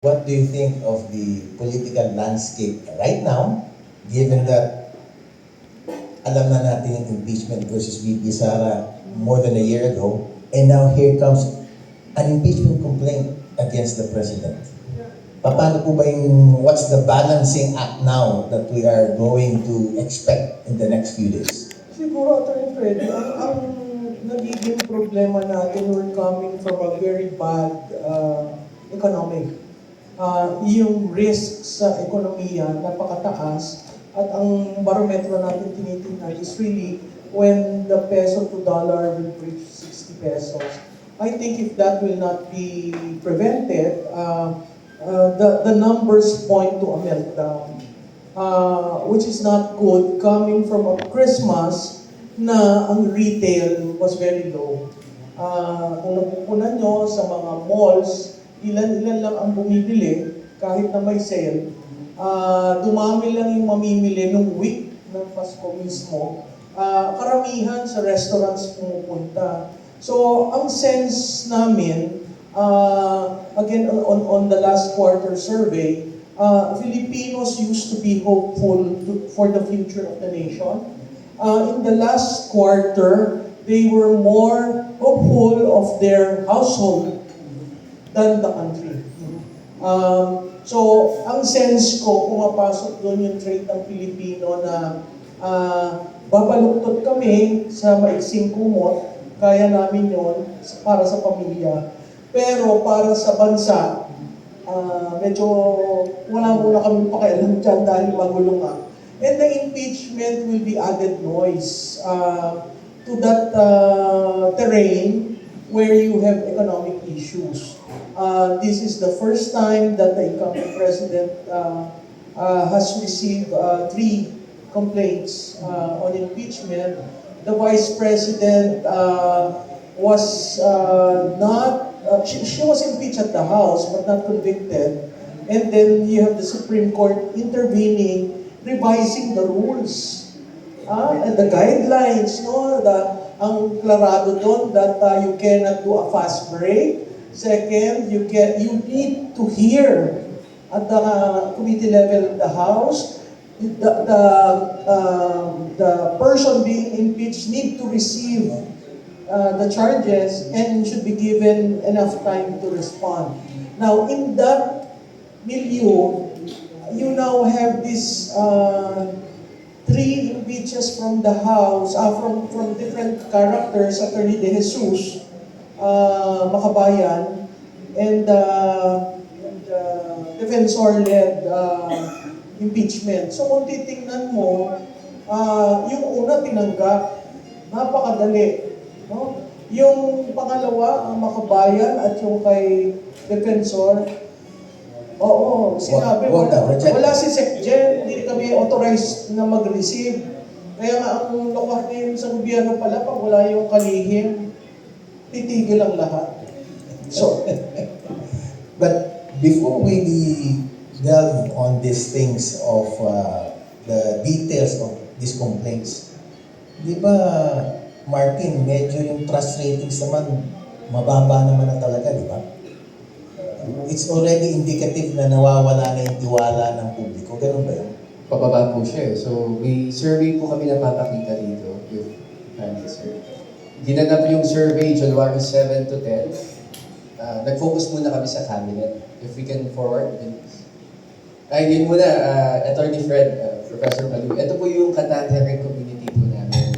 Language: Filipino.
What do you think of the political landscape right now, given that alam na natin yung impeachment versus VP Sara more than a year ago, and now here comes an impeachment complaint against the president? Paano po ba what's the balancing act now that we are going to expect in the next few days? Siguro, Atty. Freddy, ang nagiging problema natin, we're coming from a very bad economic. Yung risk sa ekonomiya, napakataas. At ang barometro natin tinitingnan is really when the peso to dollar will reach 60 pesos. I think if that will not be prevented, the numbers point to a meltdown. Which is not good coming from a Christmas na ang retail was very low. Kung napupunan nyo sa mga malls, ilan-ilan lang ang bumibili kahit na may sale. Dumami lang yung mamimili nung week ng Pasko mismo. Karamihan sa restaurants pumupunta. So, ang sense namin, again, on the last quarter survey, Filipinos used to be hopeful for the future of the nation. In the last quarter, they were more hopeful of their household than the country. So, ang sense ko, pumapasok doon yung trait ng Pilipino na babaluktot kami sa maiksing kumot, kaya namin yon para sa pamilya. Pero para sa bansa, medyo wala muna kami pakialam dyan dahil magulo nga. And the impeachment will be added noise to that terrain where you have economic issues. This is the first time that the incumbent president has received 3 complaints on impeachment. The vice president was she was impeached at the House but not convicted. And then you have the Supreme Court intervening, revising the rules and the guidelines. Ang klarado doon that you cannot do a fast break. Second, you need to hear at the committee level of the House. The person being impeached need to receive the charges and should be given enough time to respond. Now, in that milieu, you now have these 3 impeaches from the House, from different characters, Attorney De Jesus, Makabayan, and defensor-led impeachment. So kung titingnan mo, yung una tinanggap, napakadali. No? Yung pangalawa, ang Makabayan at yung kay defensor, oo, sinabi, wala si SecGen, hindi kami authorized na mag-receive. Kaya nga ang lokal ngayon sa gobyerno pala, pag wala yung kalihim, titigil ang lahat. So, but before we delve on these things of the details of these complaints, di ba, Martin, medyo yung trust ratings naman, mababa naman na talaga, di ba? It's already indicative na nawawala na yung tiwala ng publiko. Ganun ba yun? Pababa po siya. So, may survey po kami na papakita dito with sir. Ginanap yung survey January 7 to 10. Nag-focus muna kami sa cabinet. If we can forward. Yun muna, Attorney Fred, Professor Malu. Ito po